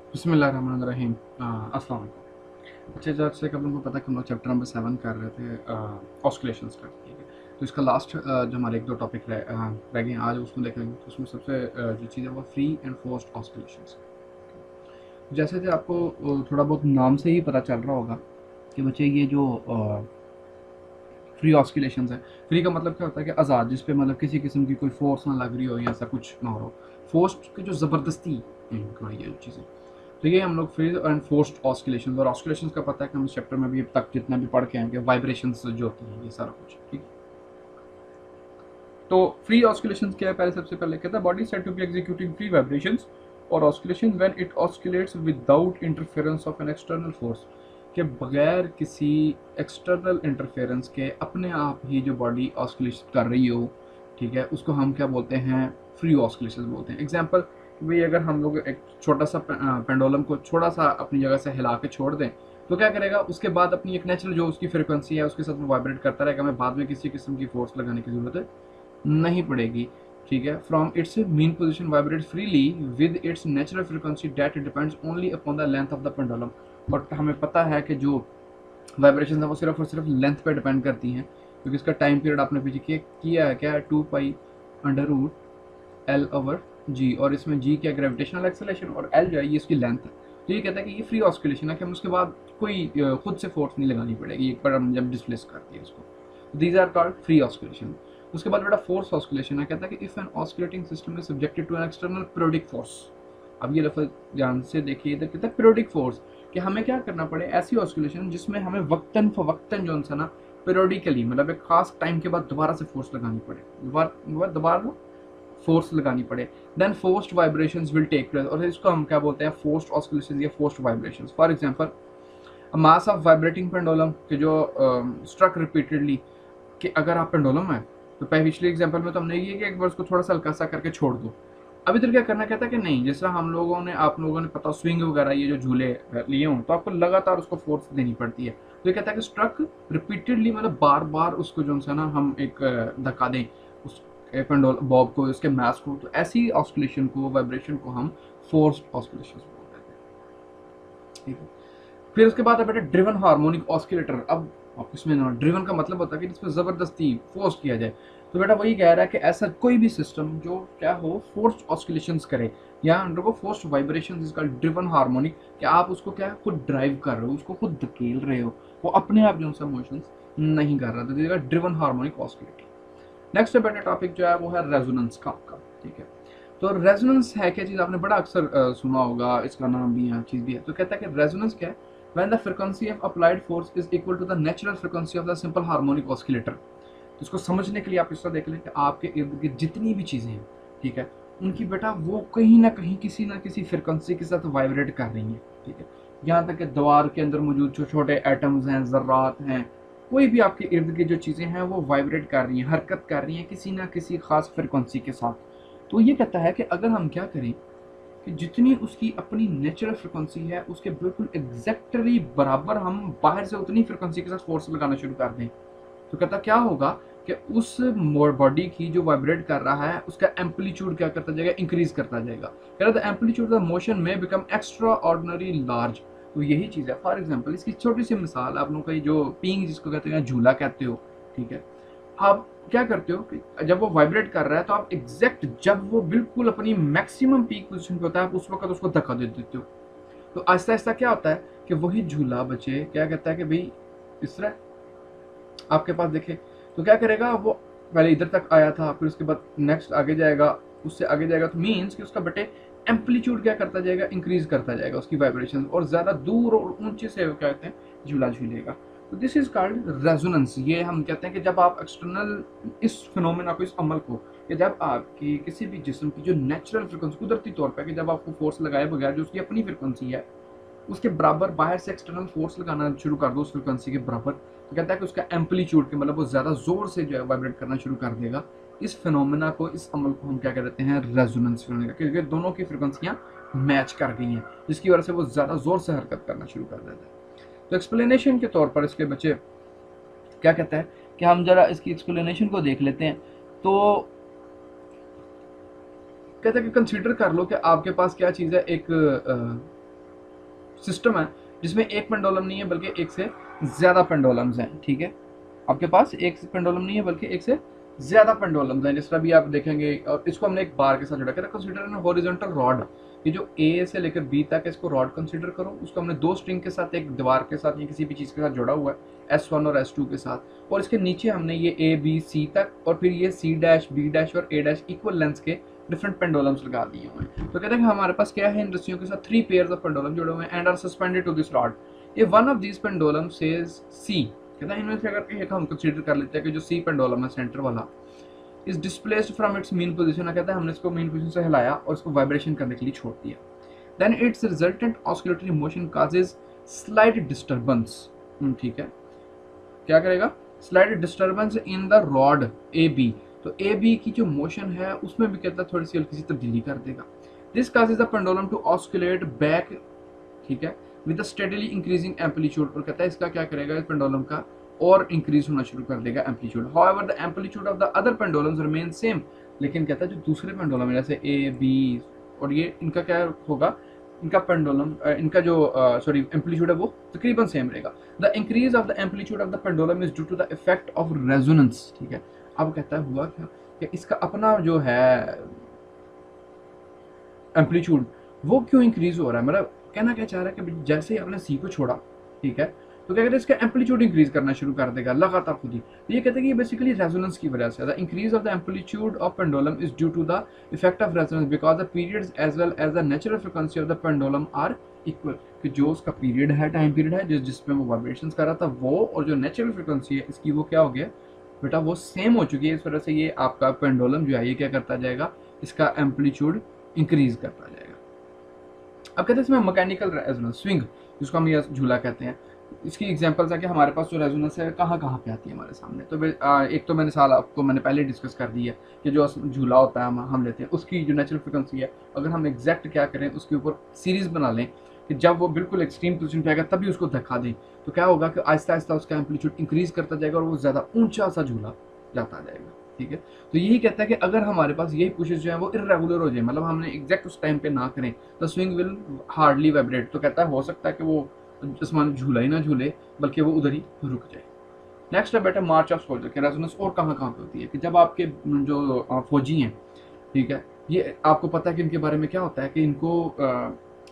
बिस्मिल्लाहिर्रहमानिर्रहीम। अस्सलाम वालेकुम। अच्छा, जैसे कि अपन को पता है कि हम लोग चैप्टर नंबर 7 कर रहे थे ऑस्किलेशंस का, ठीक है। तो इसका लास्ट जो हमारे एक दो टॉपिक रह गए हैं, आज उसको देखेंगे। तो उसमें सबसे जो चीज़ है वो फ्री एंड फोर्स्ड ऑस्किलेशंस। जैसे कि आपको थोड़ा बहुत नाम से ही पता चल रहा होगा कि बच्चे ये जो फ्री ऑस्किलेशंस है, फ्री का मतलब क्या होता है कि आज़ाद, जिस पे मतलब किसी किस्म की कोई फोर्स ना लग रही हो या ऐसा कुछ ना हो। फोर्स्ड की जो ज़बरदस्ती है ये चीज़ें, तो ये हम लोग फ्री एंड फोर्स्ड ऑस्किलेशन। और ऑस्किलेशन का पता है कि हम इस चैप्टर में भी अब तक जितना भी पढ़ के आएंगे, वाइब्रेशंस जो होती हैं, ये सारा कुछ, ठीक है। तो फ्री ऑस्किलेशन क्या है? पहले सबसे पहले कहता है body said to be executing free vibrations और oscillation when it oscillates without interference of an external force, के बगैर किसी एक्सटर्नल इंटरफेरेंस के अपने आप ही जो बॉडी ऑस्किलेट कर रही हो, ठीक है, उसको हम क्या बोलते हैं? फ्री ऑस्किलेशन बोलते हैं। एग्जाम्पल, भाई अगर हम लोग एक छोटा सा पेंडुलम को थोड़ा सा अपनी जगह से हिला के छोड़ दें, तो क्या करेगा? उसके बाद अपनी एक नेचुरल जो उसकी फ्रिक्वेंसी है उसके साथ वो वाइब्रेट करता रहेगा। हमें बाद में किसी किस्म की फोर्स लगाने की जरूरत नहीं पड़ेगी, ठीक है। From its mean position vibrate freely with its natural frequency that depends only upon the length of the pendulum. और हमें पता है कि जो वाइब्रेशन है वो सिर्फ और सिर्फ लेंथ पे डिपेंड करती हैं, क्योंकि इसका टाइम पीरियड आपने पीछे किया है क्या है? 2 पाई अंडर रूट L/G। और इसमें G क्या? ग्रेविटेशनल एक्सेलरेशन, और L जो है ये इसकी लेंथ है। तो ये कहता है कि ये फ्री ऑस्किलेशन है कि हम उसके बाद कोई खुद से फोर्स नहीं लगानी पड़ेगी एक बार हम जब डिस्प्लेस कर दिए इसको। These are called free oscillation. उसके बाद बेटा फोर्स ऑस्किलेशन है। कहता है कि if an oscillating system is subjected to an external periodic force. अब ये लफ्ज ध्यान से देखिए, इधर कहता है पीरियोडिक फोर्स, कि हमें क्या करना पड़े? ऐसी ऑस्किलेशन जिसमें हमें वक्तन फवक्तन जो है ना, पीरियोडिकली मतलब एक खास टाइम के बाद दोबारा से फोर्स लगानी पड़े, दोबारा फोर्स लगानी पड़े। Then forced vibrations will take place, और इसको हम क्या बोलते हैं? फोर्स्ड ऑस्किलेशंस या forced vibrations. For example, a mass of vibrating pendulum के जो स्ट्रक रिपीटेडली, कि अगर आप पेंडुलम है तो पिछले एग्जांपल में तो हमने ये कि एक बार उसको थोड़ा सा हल्का सा करके छोड़ दो। अब इधर क्या करना कहता है कि नहीं, जिस तरह हम लोगों ने, आप लोगों ने पता स्विंग वगैरह ये जो झूले लिए हों, तो आपको लगातार उसको फोर्स देनी पड़ती है। तो ये कहता है कि स्ट्रक रिपीटेडली, मतलब बार बार उसको जो है ना हम एक धक्का दें उस पेंडुलम बॉब को, उसके मास को, तो ऐसी ऑस्किलेशन को, वाइब्रेशन को हम फोर्स्ड ऑस्किलेशन बोलते हैं, ठीक है। फिर उसके बाद है बेटा ड्रिवन हार्मोनिक ऑस्किलेटर। अब इसमें ना ड्रिवन का मतलब होता है कि जिसमें ज़बरदस्ती फोर्स किया जाए। तो बेटा वही कह रहा है कि ऐसा कोई भी सिस्टम जो क्या हो, फोर्स्ड ऑस्किलेशंस करे या अंडर को फोर्स्ड वाइब्रेशन, इसका ड्रिवन हार्मोनिक, कि आप उसको क्या खुद ड्राइव कर रहे हो, उसको खुद धकेल रहे हो, वो अपने आप जो सा मोशंस नहीं कर रहा, तो ड्रिवन हार्मोनिक ऑस्किलेटर। नेक्स्ट बेटा टॉपिक जो है वो है रेजोनेंस का आपका, ठीक है। तो रेजोनेंस है क्या चीज़? आपने बड़ा अक्सर सुना होगा, इसका नाम भी है, चीज़ भी है। तो कहता है कि रेजोनेंस क्या है? When the frequency of applied force is equal to the natural frequency of the simple harmonic oscillator। तो इसको समझने के लिए आप इस तरह देख लें कि आपके इर्द गिर्द जितनी भी चीज़ें हैं, ठीक है, उनकी बेटा वो कहीं ना कहीं किसी ना किसी फ्रिक्वेंसी के साथ वाइब्रेट कर रही हैं, ठीक है। यहाँ तक कि दीवार के अंदर मौजूद जो छोटे एटम्स हैं, ज़र्रात हैं, कोई भी आपके इर्द गिर्द जो चीज़ें हैं वो वाइब्रेट कर रही हैं, हरकत कर रही हैं किसी ना किसी खास फ्रिक्वेंसी के साथ। तो ये कहता है कि अगर हम क्या करें कि जितनी उसकी अपनी नेचुरल फ्रिक्वेंसी है उसके बिल्कुल एग्जैक्टली बराबर हम बाहर से उतनी फ्रिक्वेंसी के साथ फोर्स लगाना शुरू कर दें, तो कहता क्या होगा कि उस बॉडी की जो वाइब्रेट कर रहा है उसका एम्पलीट्यूड क्या करता जाएगा? इंक्रीज करता जाएगा। कह रहा था एम्पलीट्यूड ऑफ मोशन में बिकम एक्स्ट्रा ऑर्डिनरी लार्ज। तो यही चीज़ है। फॉर एग्जाम्पल, इसकी छोटी सी मिसाल, आप लोगों का जो पींग जिसको कहते हैं, झूला कहते हो, ठीक है। आप क्या करते हो कि जब वो वाइब्रेट कर रहा है तो आप एग्जैक्ट जब वो बिल्कुल अपनी मैक्सिमम पीक पोजीशन पे होता है, आप उस वक्त उसको धक्का दे देते हो। तो आहिस्ता आहिस्ता क्या होता है कि वही झूला बचे क्या कहता है कि भाई इस तरह आपके पास देखे, तो क्या करेगा? वो पहले इधर तक आया था, फिर उसके बाद नेक्स्ट आगे जाएगा, उससे आगे जाएगा, तो मीन्स कि उसका बटे एम्पलीट्यूड क्या करता जाएगा? इंक्रीज करता जाएगा उसकी वाइब्रेशन, और ज़्यादा दूर और ऊंचे से क्या कहते हैं? झूला झूलेगा। तो दिस इज कॉल्ड रेजोनेंस। ये हम कहते हैं कि जब आप एक्सटर्नल इस फिनोमेना को, इस अमल को, कि जब आपकी किसी भी जिस्म की जो नेचुरल फ्रिक्वेंसी कुदरती तौर पर, कि जब आपको फोर्स लगाए बगैर जो उसकी अपनी फ्रिक्वेंसी है उसके बराबर बाहर से एक्सटर्नल फोर्स लगाना शुरू कर दो उस फ्रिक्वेंसी के बराबर, तो कहता है कि उसका एम्पलीट्यूड के मतलब वो ज़्यादा जोर से जो है वाइब्रेट करना शुरू कर देगा। इस फिनोमेना को, इस अमल को हम क्या कहते हैं? रेजोनेंस फिनोमेना, क्योंकि दोनों की फ्रिक्वेंसियाँ मैच कर गई हैं, जिसकी वजह से वो ज़्यादा जोर से हरकत करना शुरू कर देता है। तो एक्सप्लेनेशन के तौर पर इसके बच्चे क्या कहता है कि हम जरा इसकी एक्सप्लेनेशन को देख लेते हैं। तो कहता है कि कंसीडर कर लो कि आपके पास क्या चीज़ है, एक सिस्टम है जिसमें एक पेंडुलम नहीं है बल्कि एक से ज़्यादा पेंडुलम्स हैं, ठीक है। आपके पास एक पेंडुलम नहीं है बल्कि एक से ज़्यादा पेंडुलम्स हैं, जिस तरह भी आप देखेंगे। और इसको हमने एक बार के साथ जोड़ा कर, कंसीडर एन हॉरिजॉन्टल रॉड। ये जो ए से लेकर बी तक है इसको रॉड कंसीडर करो, उसको हमने दो स्ट्रिंग के साथ एक दीवार के साथ या किसी भी चीज़ के साथ जोड़ा हुआ है S1 और S2 के साथ, और इसके नीचे हमने ये ए बी सी तक और फिर ये सी डैश बी डैश और ए डैश इक्वल लेंथ के डिफरेंट पेंडुलम्स लगा दिए हुए हैं। तो कहते हैं कि हमारे पास क्या है, इन रस्सियों के साथ 3 पेयर्स ऑफ पेंडुलम जुड़े हुए हैं and are suspended to this rod. ये one of these pendulum says C, कहता है इनमें से अगर एक हम कंसीडर कर लेते हैं कि जो सी पेंडुलम है सेंटर वाला is displaced from its mean position, कहता है हमने इसको मीन पोजीशन से हिलाया और इसको वाइब्रेशन करने के लिए छोड़ दिया। Then its resultant oscillatory motion causes slight disturbance, ठीक है, क्या करेगा, slight disturbance in the rod A B. तो ए बी की जो मोशन है उसमें भी कहता है थोड़ी सी हल्की सी तब्दीली कर देगा। This causes the pendulum to oscillate back, ठीक है, विद स्टेडीली इंक्रीजिंग एम्पलीट्यूड। और कहता है इसका क्या करेगा, इस पेंडुलम का और इंक्रीज होना शुरू कर देगा amplitude. However the amplitude of the other pendulums remain same, लेकिन कहता है जो दूसरे पेंडुलम है जैसे ए बी और ये इनका क्या होगा, इनका पेंडुलम इनका जो सॉरी एम्पलीट्यूड है वो तकरीबन सेम रहेगा। The increase of the amplitude of the pendulum is due to the effect of resonance, ठीक है। अब कहता है हुआ क्या कि इसका अपना जो है एम्पलीट्यूड वो क्यों इंक्रीज हो रहा है, मतलब कहना क्या चाह रहा है कि जैसे ही आपने सी को छोड़ा, ठीक है, तो क्या कहते हैं इसका एम्पलीट्यूड इंक्रीज करना शुरू कर देगा लगातार खुद ही। तो ये कहते हैं कि ये बेसिकली रेजोनेंस की वजह से, the increase of the amplitude of pendulum is due to the effect of resonance because the periods as well as the natural frequency of the pendulum are equal. कि जो उसका पीरियड है, time period है जिसमें वो vibrations कर रहा था वो, और जो नेचुरल फ्रीक्वेंसी है इसकी वो क्या हो गया बेटा, वो सेम हो चुकी है। इस वजह से ये आपका पेंडुलम जो है ये क्या करता जाएगा, इसका एम्पलीट्यूड इंक्रीज करता जाएगा। अब कहते हैं इसमें मैकेनिकल रेजोनेंस स्विंग, जिसको हम ये झूला कहते हैं, इसकी एग्जांपल्स है कि हमारे पास जो रेजोनेंस है कहाँ कहाँ पे आती है हमारे सामने। तो एक तो मैंने पहले डिस्कस कर दी है कि जो झूला होता है हम लेते हैं उसकी जो नेचुरल फ्रिक्वेंसी है, अगर हम एग्जैक्ट क्या करें उसके ऊपर सीरीज बना लें कि जब वो बिल्कुल एक्सट्रीम पोजीशन पे आएगा तभी उसको धक्का दें, तो क्या होगा कि आहिस्ता आहिस्ता उसका एम्पलीट्यूड इंक्रीज करता जाएगा और वो ज़्यादा ऊंचा सा झूला जाता जाएगा, ठीक है। तो यही कहता है कि अगर हमारे पास यही पुशेस जो है वो इरेगुलर हो जाए, मतलब हमने एग्जैक्ट उस टाइम पे ना करें, तो स्विंग विल हार्डली वाइब्रेट। तो कहता है हो सकता है कि वो जिसमान झूला ही ना झूले बल्कि वो उधर ही रुक जाए। नेक्स्ट है बेटा मार्च ऑफ सोल्जर की रेजोनेंस और कहाँ कहाँ पे होती है कि जब आपके जो फौजी हैं, ठीक है, ये आपको पता है कि इनके बारे में क्या होता है कि इनको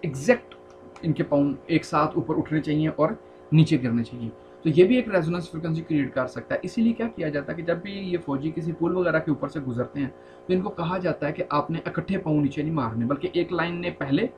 एग्जैक्ट इनके पाँव एक साथ ऊपर उठने चाहिए और नीचे गिरने चाहिए। तो ये भी एक रेजोनेंस फ्रिक्वेंसी क्रिएट कर सकता है। इसीलिए क्या किया जाता है कि जब भी ये फौजी किसी पुल वगैरह के ऊपर से गुजरते हैं तो इनको कहा जाता है कि आपने इकट्ठे पाँव नीचे नहीं मारने बल्कि एक लाइन ने पहले,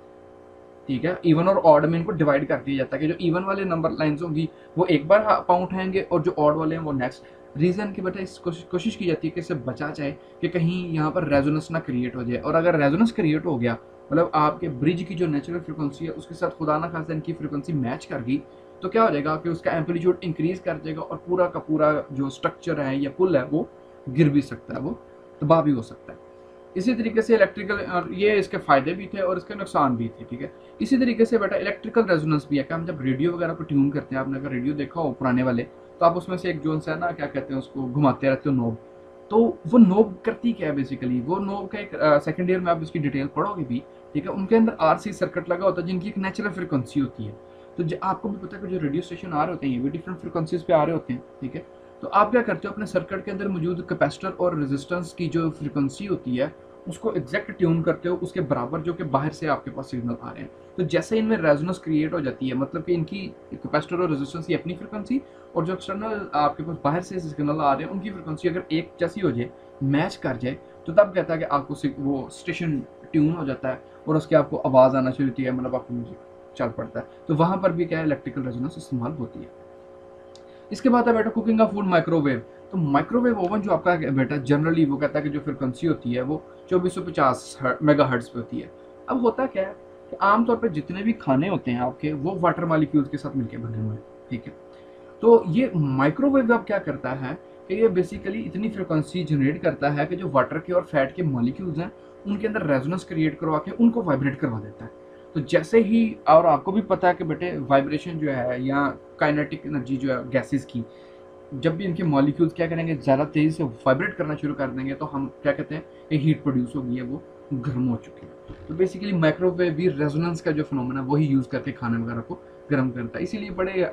ठीक है, इवन और ऑड में इनको डिवाइड कर दिया जाता है कि जो इवन वाले नंबर लाइंस होंगी वो एक बार पाँव उठाएंगे और जो ऑड वाले हैं वो नेक्स्ट। रीज़न की बेटा इस कोशिश की जाती है कि इससे बचा जाए कि कहीं यहाँ पर रेजोनेंस ना क्रिएट हो जाए, और अगर रेजोनेंस क्रिएट हो गया मतलब आपके ब्रिज की जो नेचुरल फ्रिक्वेंसी है उसके साथ खुदा ना खासा इनकी फ्रिक्वेंसी मैच कर गई तो क्या हो जाएगा कि उसका एम्पलीट्यूड इंक्रीज कर जाएगा और पूरा का पूरा जो स्ट्रक्चर है या पुल है वो गिर भी सकता है, वो तबाह भी हो सकता है। इसी तरीके से इलेक्ट्रिकल, और ये इसके फ़ायदे भी थे और इसके नुकसान भी थे, ठीक है। इसी तरीके से बेटा इलेक्ट्रिकल रेजोनेंस भी है कि हम जब रेडियो वगैरह को ट्यून करते हैं, आपने अगर रेडियो देखा हो पुराने वाले, तो आप उसमें से एक जोन सा है ना, क्या कहते हैं उसको, घुमाते रहते हो नोब, तो वो नोब करती क्या है बेसिकली, वो नोब का एक सेकेंड ईयर में आप इसकी डिटेल पढ़ोगे भी, ठीक है, उनके अंदर RC सर्किट लगा होता है जिनकी एक नेचुरल फ्रिक्वेंसी होती है। तो आपको भी पता है कि जो रेडियो स्टेशन आ रहे होते हैं ये भी डिफरेंट फ्रिक्वेंसीज पे आ रहे होते हैं, ठीक है। तो आप क्या करते हो, अपने सर्किट के अंदर मौजूद कैपेसिटर और रेजिस्टेंस की जो फ्रिक्वेंसी होती है उसको एग्जैक्ट ट्यून करते हो उसके बराबर जो कि बाहर से आपके पास सिग्नल आ रहे हैं। तो जैसे इनमें रेजोनेंस क्रिएट हो जाती है, मतलब कि इनकी कैपेसिटर और रेजिस्टेंस की अपनी फ्रिक्वेंसी और जो एक्सटर्नल आपके पास बाहर से सिग्नल आ रहे हैं उनकी फ्रिक्वेंसी अगर एक जैसी हो जाए, मैच कर जाए, तो तब कहता है कि आपको वो स्टेशन ट्यून हो जाता है और उसकी आपको आवाज़ आना शुरू होती है, मतलब आपको म्यूजिक चल पड़ता है। तो वहाँ पर भी क्या है, इलेक्ट्रिकल रेजोनेंस इस्तेमाल होती है। इसके बाद है बेटा कुकिंग का फूड माइक्रोवेव। तो माइक्रोवेव ओवन जो आपका बेटा जनरली वो कहता है कि जो फ्रिक्वेंसी होती है वो 2450 मेगाहर्ट्ज़ पे होती है। अब होता क्या है कि आमतौर पर जितने भी खाने होते हैं आपके वो वाटर मॉलिक्यूल्स के साथ मिलकर बने हुए हैं, ठीक है। तो ये माइक्रोवेव अब क्या करता है कि ये बेसिकली इतनी फ्रिक्वेंसी जनरेट करता है कि जो वाटर के और फैट के मॉलिक्यूल्स हैं उनके अंदर रेजोनेंस क्रिएट करवा के उनको वाइब्रेट करवा देता है। तो जैसे ही, और आपको भी पता है कि बेटे वाइब्रेशन जो है या काइनेटिक एनर्जी जो है गैसेस की, जब भी इनके मॉलिक्यूल्स क्या करेंगे ज़्यादा तेज़ी से वाइब्रेट करना शुरू कर देंगे तो हम क्या कहते हैं, एक हीट प्रोड्यूस होगी है वो गर्म हो चुकी है। तो बेसिकली माइक्रोवेव भी रेजोनेंस का जो फिनोमेना है वही यूज़ करके खाने वगैरह को गर्म करता है। इसीलिए बड़े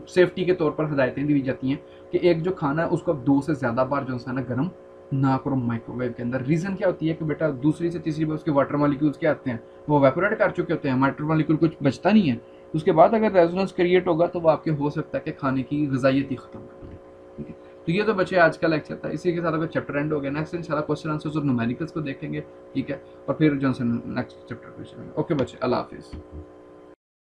सेफ्टी के तौर पर हदायतें दी जाती हैं कि एक जो खाना है उसको आप 2 से ज़्यादा बार जो है ना गर्म ना करो माइक्रोवेव के अंदर। रीज़न क्या होती है कि बेटा दूसरी से तीसरी बार उसके वाटर मॉलिक्यूल्स क्या आते हैं, वो वेपोरेट कर चुके होते हैं, वाटर मॉलिक्यूल कुछ बचता नहीं है। उसके बाद अगर रेजोनेंस क्रिएट होगा तो वो आपके हो सकता है कि खाने की ग़िज़ाइयत ही ख़त्म कर दे। ठीक है, तो ये तो बच्चे आज का लेक्चर था। इसी के साथ अगर चैप्टर एंड हो गया, नेक्स्ट इंशाल्लाह क्वेश्चन आंसर्स और न्यूमेरिकल्स को देखेंगे। ठीक है, और फिर जो है नेक्स्ट चैप्टर पे चलेंगे। ओके बच्चे, अल्लाह हाफिज़।